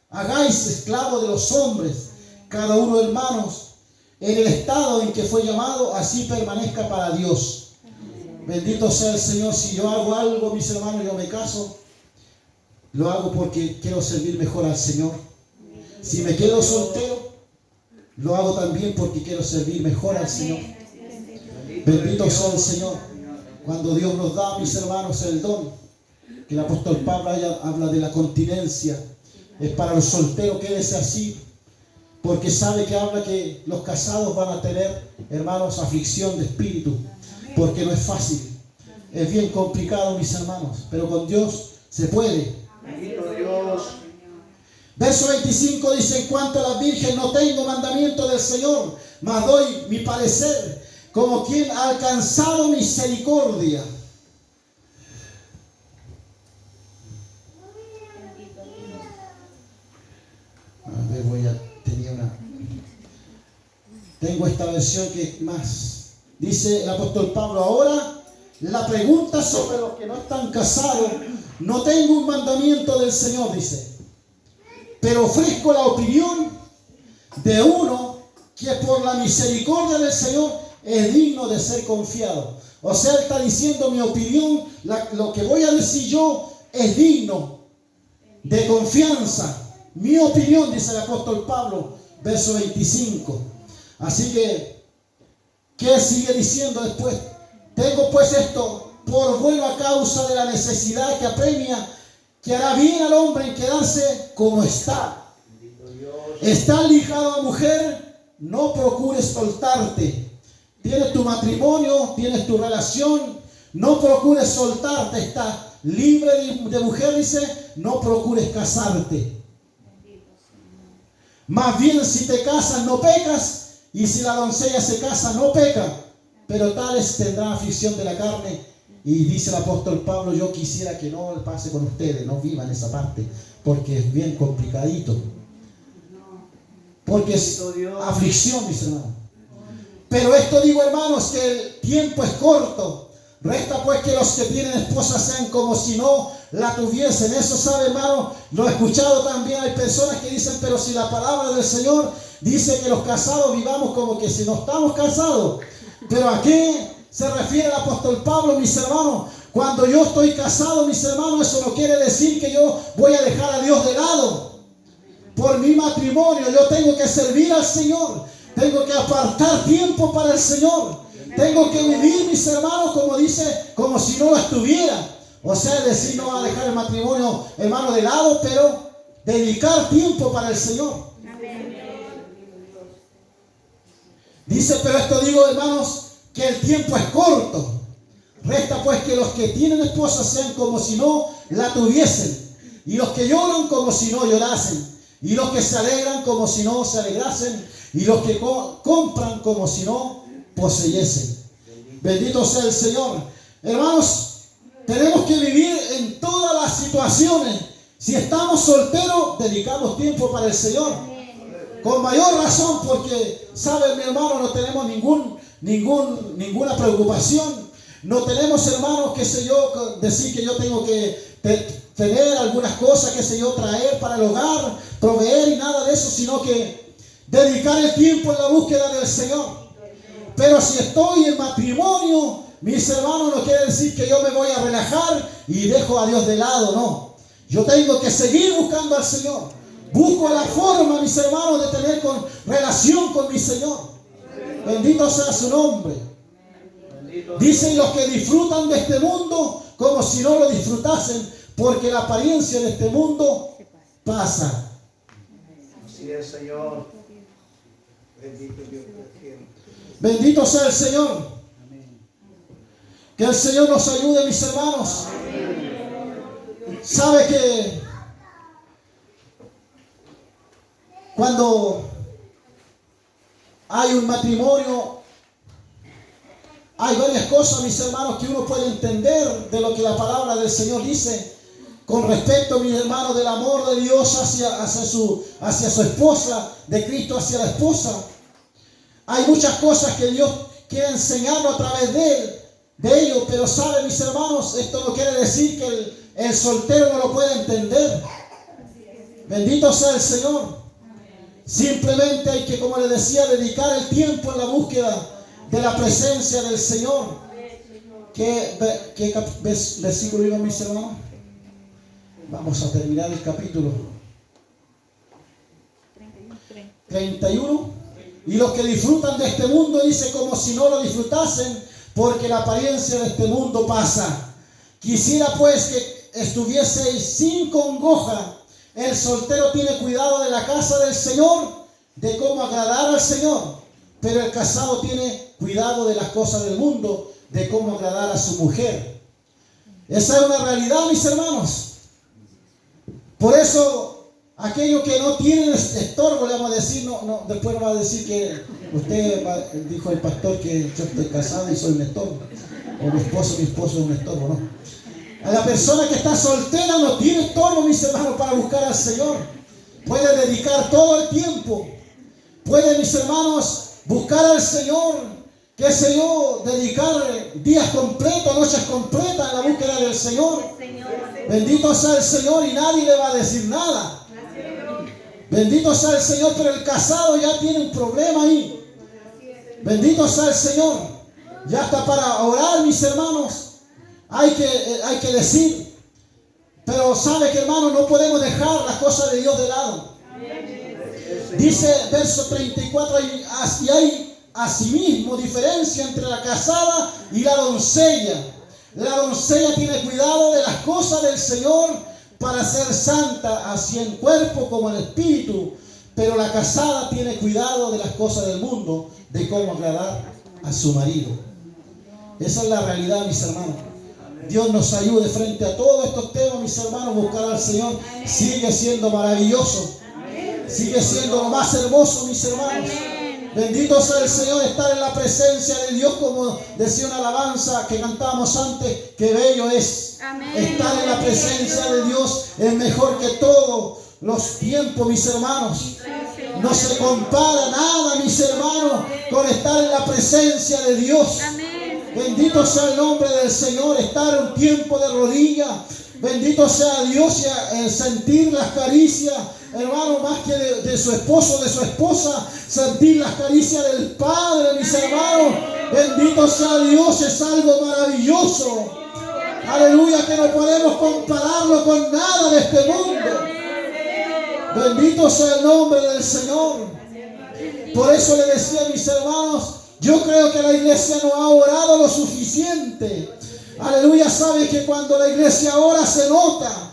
Speaker 1: hagáis esclavos de los hombres. Cada uno, hermanos, en el estado en que fue llamado, así permanezca para Dios. Bendito sea el Señor. Si yo hago algo, mis hermanos, yo me caso, lo hago porque quiero servir mejor al Señor. Si me quedo soltero, lo hago también porque quiero servir mejor al Señor. Bendito sea el Señor. Cuando Dios nos da, mis hermanos, el don, que el apóstol Pablo habla de la continencia, es para los solteros. Quédese así, porque sabe que habla que los casados van a tener, hermanos, aflicción de espíritu, porque no es fácil, es bien complicado, mis hermanos, pero con Dios se puede.
Speaker 2: Bendito Dios.
Speaker 1: Verso 25 dice: en cuanto a la virgen, no tengo mandamiento del Señor, mas doy mi parecer como quien ha alcanzado misericordia. A ver, tengo esta versión que más. Dice el apóstol Pablo: ahora la pregunta sobre los que no están casados. No tengo un mandamiento del Señor, dice, pero ofrezco la opinión de uno que por la misericordia del Señor es digno de ser confiado. O sea, él está diciendo: mi opinión, lo que voy a decir yo, es digno de confianza. Mi opinión, dice el apóstol Pablo, verso 25. Así que, ¿qué sigue diciendo después? Tengo pues esto por bueno a causa de la necesidad que apremia, que hará bien al hombre en quedarse como está. Estás ligado a mujer, no procures soltarte. Tienes tu matrimonio, tienes tu relación, no procures soltarte. Estás libre de mujer, dice, no procures casarte. Más bien, si te casas, no pecas, y si la doncella se casa, no peca, pero tales tendrán aflicción de la carne. Y dice el apóstol Pablo: yo quisiera que no pase con ustedes, no vivan esa parte, porque es bien complicadito, porque es aflicción, mis hermanos. Pero esto digo, hermanos, que el tiempo es corto. Resta pues que los que tienen esposa sean como si no la tuviesen. Eso, sabe, hermano, lo he escuchado también. Hay personas que dicen: pero si la palabra del Señor dice que los casados vivamos como que si no estamos casados. Pero ¿a qué se refiere el apóstol Pablo, mis hermanos? Cuando yo estoy casado, mis hermanos, eso no quiere decir que yo voy a dejar a Dios de lado. Por mi matrimonio yo tengo que servir al Señor. Tengo que apartar tiempo para el Señor. Tengo que vivir, mis hermanos, como dice, como si no lo estuviera. O sea, decir, no va a dejar el matrimonio, hermano, de lado, pero dedicar tiempo para el Señor. Dice: pero esto digo, hermanos, que el tiempo es corto. Resta pues que los que tienen esposa sean como si no la tuviesen, y los que lloran como si no llorasen, y los que se alegran como si no se alegrasen, y los que compran como si no poseyesen. Bendito sea el Señor. Hermanos, tenemos que vivir en todas las situaciones. Si estamos solteros, dedicamos tiempo para el Señor. Con mayor razón, porque, ¿sabe, mi hermano? No tenemos ninguna preocupación. No tenemos, hermanos, qué sé yo, decir que yo tengo que tener algunas cosas, qué sé yo, traer para el hogar, proveer y nada de eso, sino que dedicar el tiempo en la búsqueda del Señor. Pero si estoy en matrimonio, mis hermanos, no quiere decir que yo me voy a relajar y dejo a Dios de lado, no. Yo tengo que seguir buscando al Señor. Busco la forma, mis hermanos, de tener relación con mi Señor. Bendito sea su nombre. Dicen los que disfrutan de este mundo como si no lo disfrutasen, porque la apariencia de este mundo pasa.
Speaker 2: Así es, Señor. Bendito Dios del cielo.
Speaker 1: Bendito sea el Señor. Que el Señor nos ayude, mis hermanos. Sabe que cuando hay un matrimonio, hay varias cosas, mis hermanos, que uno puede entender de lo que la palabra del Señor dice con respecto, mis hermanos, del amor de Dios hacia su esposa, de Cristo hacia la esposa. Hay muchas cosas que Dios quiere enseñarnos a través de ellos, pero sabe, mis hermanos, esto no quiere decir que el soltero no lo pueda entender. Bendito sea el Señor. Simplemente hay que, como les decía, dedicar el tiempo en la búsqueda de la presencia del Señor. ¿Qué versículo iba, mis hermanos? Vamos a terminar el capítulo 31. Y los que disfrutan de este mundo, dice, como si no lo disfrutasen, porque la apariencia de este mundo pasa. Quisiera pues que estuvieseis sin congoja. El soltero tiene cuidado de la casa del Señor, de cómo agradar al Señor. Pero el casado tiene cuidado de las cosas del mundo, de cómo agradar a su mujer. Esa es una realidad, mis hermanos. Por eso, aquellos que no tienen estorbo, le vamos a decir, después nos va a decir que dijo el pastor que yo estoy casado y soy un estorbo. O mi esposo es un estorbo, ¿no? A la persona que está soltera no tiene estorbo, mis hermanos, para buscar al Señor. Puede dedicar todo el tiempo. Puede, mis hermanos, buscar al Señor. Qué sé yo, dedicar días completos, noches completas en la búsqueda del Señor. Bendito sea el Señor y nadie le va a decir nada. Bendito sea el Señor, pero el casado ya tiene un problema ahí. Bendito sea el Señor. Ya está para orar, mis hermanos. Hay que decir, pero sabe que, hermano, no podemos dejar las cosas de Dios de lado. Dice verso 34, y hay asimismo diferencia entre la casada y la doncella. La doncella tiene cuidado de las cosas del Señor para ser santa, así en cuerpo como en espíritu, pero la casada tiene cuidado de las cosas del mundo, de cómo agradar a su marido. Esa es la realidad, mis hermanos. Dios nos ayude frente a todos estos temas, mis hermanos. Buscar al Señor sigue siendo maravilloso. Sigue siendo lo más hermoso, mis hermanos. Bendito sea el Señor, estar en la presencia de Dios, como decía una alabanza que cantábamos antes, que bello es. Estar en la presencia de Dios es mejor que todos los tiempos, mis hermanos. No se compara nada, mis hermanos, con estar en la presencia de Dios. Bendito sea el nombre del Señor, estar un tiempo de rodillas. Bendito sea Dios y sentir las caricias, hermano, más que de su esposo, de su esposa, sentir las caricias del Padre, mis hermanos. Bendito sea Dios, es algo maravilloso. Aleluya, que no podemos compararlo con nada de este mundo. Bendito sea el nombre del Señor. Por eso le decía a mis hermanos, yo creo que la iglesia no ha orado lo suficiente. Aleluya, sabe que cuando la iglesia ora se nota.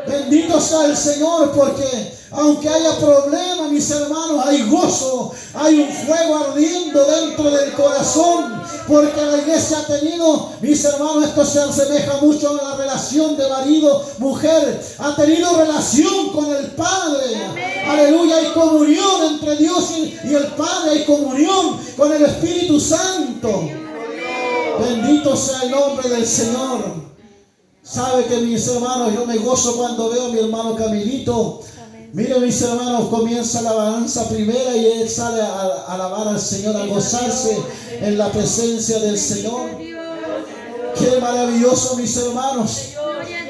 Speaker 1: Bendito sea el Señor, porque aunque haya problemas, mis hermanos, hay gozo, hay un fuego ardiendo dentro del corazón, porque la iglesia ha tenido, mis hermanos, esto se asemeja mucho a la relación de marido-mujer, ha tenido relación con el Padre. Aleluya, hay comunión entre Dios y el Padre, hay comunión con el Espíritu Santo. Bendito sea el nombre del Señor. Sabe que, mis hermanos, yo me gozo cuando veo a mi hermano Camilito. Miren, mis hermanos, comienza la alabanza primera y él sale a alabar al Señor, a gozarse en la presencia del Señor. Qué maravilloso, mis hermanos.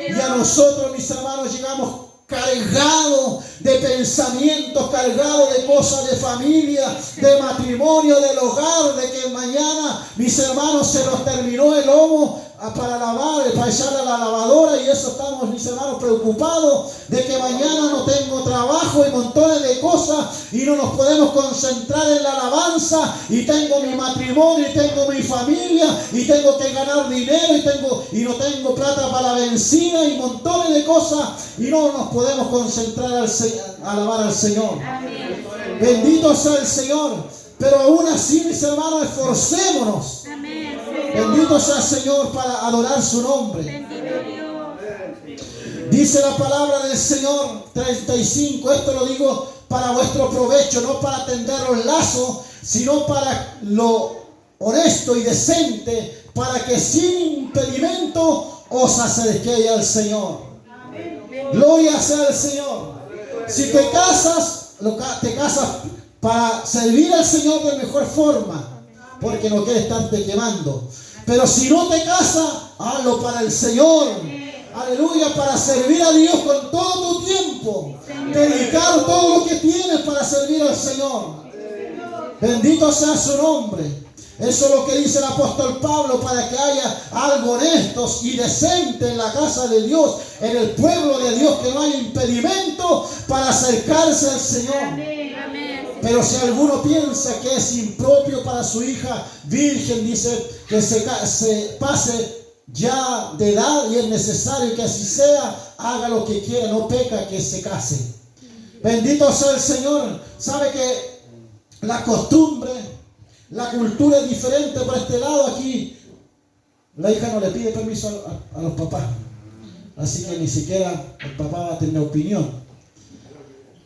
Speaker 1: Y a nosotros, mis hermanos, llegamos cargados de pensamientos, cargados de cosas de familia, de matrimonio, del hogar, de que mañana, mis hermanos, se nos terminó el lomo para lavar, para echarle a la lavadora, y eso estamos, mis hermanos, preocupados de que mañana no tengo trabajo y montones de cosas y no nos podemos concentrar en la alabanza, y tengo mi matrimonio y tengo mi familia y tengo que ganar dinero y no tengo plata para la benzina y montones de cosas, y no nos podemos concentrar a alabar al Señor. Amén. Bendito sea el Señor. Pero aún así, mis hermanos, esforcémonos.
Speaker 3: Amén.
Speaker 1: Bendito sea el Señor para adorar su nombre.
Speaker 3: Bendito Dios.
Speaker 1: Dice la palabra del Señor 35. Esto lo digo para vuestro provecho, no para tender los lazos, sino para lo honesto y decente, para que sin impedimento os acerquéis al Señor. Gloria sea al Señor. Si te casas, te casas para servir al Señor de mejor forma, porque no quieres estarte quemando. Pero si no te casas, hazlo para el Señor. Aleluya, para servir a Dios con todo tu tiempo. Dedicar todo lo que tienes para servir al Señor. Bendito sea su nombre. Eso es lo que dice el apóstol Pablo, para que haya algo honestos y decente en la casa de Dios, en el pueblo de Dios, que no haya impedimento para acercarse al Señor.
Speaker 3: Amén.
Speaker 1: Pero si alguno piensa que es impropio para su hija virgen, dice que se pase ya de edad y es necesario que así sea, haga lo que quiera, no peca que se case. Bendito sea el Señor. Sabe que la costumbre, la cultura es diferente por este lado. Aquí la hija no le pide permiso a los papás, así que ni siquiera el papá va a tener opinión.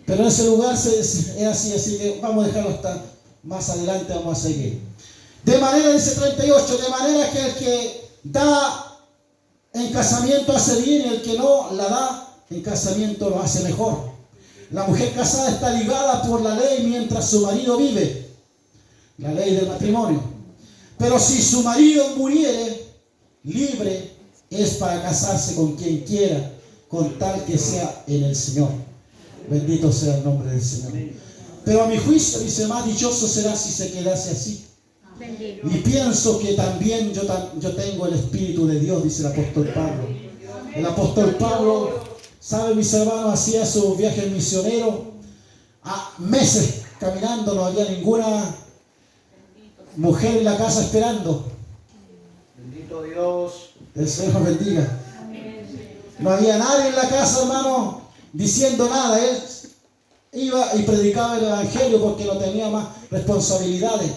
Speaker 1: Pero en ese lugar es así que vamos a dejarlo hasta más adelante, vamos a seguir. De manera, dice 38, de manera que el que da en casamiento hace bien, y el que no la da en casamiento lo hace mejor. La mujer casada está ligada por la ley mientras su marido vive, la ley del matrimonio. Pero si su marido muriere, libre es para casarse con quien quiera, con tal que sea en el Señor. Bendito sea el nombre del Señor. Pero a mi juicio, dice, más dichoso será si se quedase así.
Speaker 3: Bendito.
Speaker 1: Y pienso que también yo tengo el Espíritu de Dios, dice el apóstol Pablo. El apóstol Pablo, sabe, mis hermanos, hacía su viaje misionero a meses caminando, no había ninguna mujer en la casa esperando.
Speaker 2: Bendito Dios.
Speaker 1: El Señor nos bendiga. No había nadie en la casa, hermano, diciendo nada. Él iba y predicaba el Evangelio porque no tenía más responsabilidades.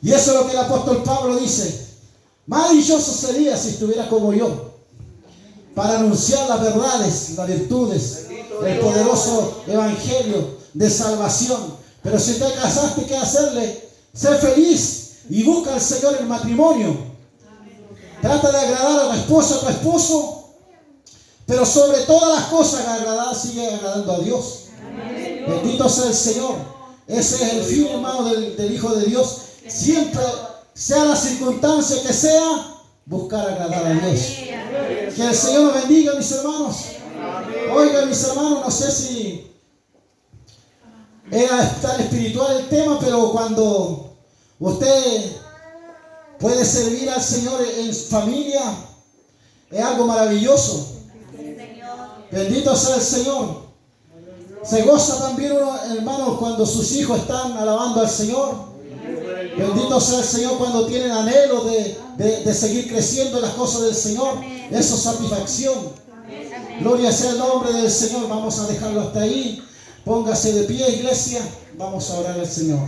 Speaker 1: Y eso es lo que el apóstol Pablo dice. Más dichoso sería si estuviera como yo, para anunciar las verdades, las virtudes, el poderoso Evangelio de salvación. Pero si te casaste, ¿qué hacerle? Sé feliz y busca al Señor el matrimonio. Trata de agradar a tu esposa, a tu esposo, pero sobre todas las cosas sigue agradando a Dios. Bendito sea el Señor. Ese es el fin, hermano, del Hijo de Dios. Siempre, sea la circunstancia que sea, buscar agradar a Dios. Que el Señor nos bendiga, mis hermanos. Oiga, mis hermanos, no sé si era tan espiritual el tema, pero cuando usted puede servir al Señor en su familia, es algo maravilloso. Bendito sea el Señor. Se goza también uno, hermanos, cuando sus hijos están alabando al Señor. Bendito sea el Señor cuando tienen anhelo de seguir creciendo en las cosas del Señor. Eso es satisfacción. Gloria sea el nombre del Señor. Vamos a dejarlo hasta ahí. Póngase de pie, iglesia. Vamos a orar al Señor.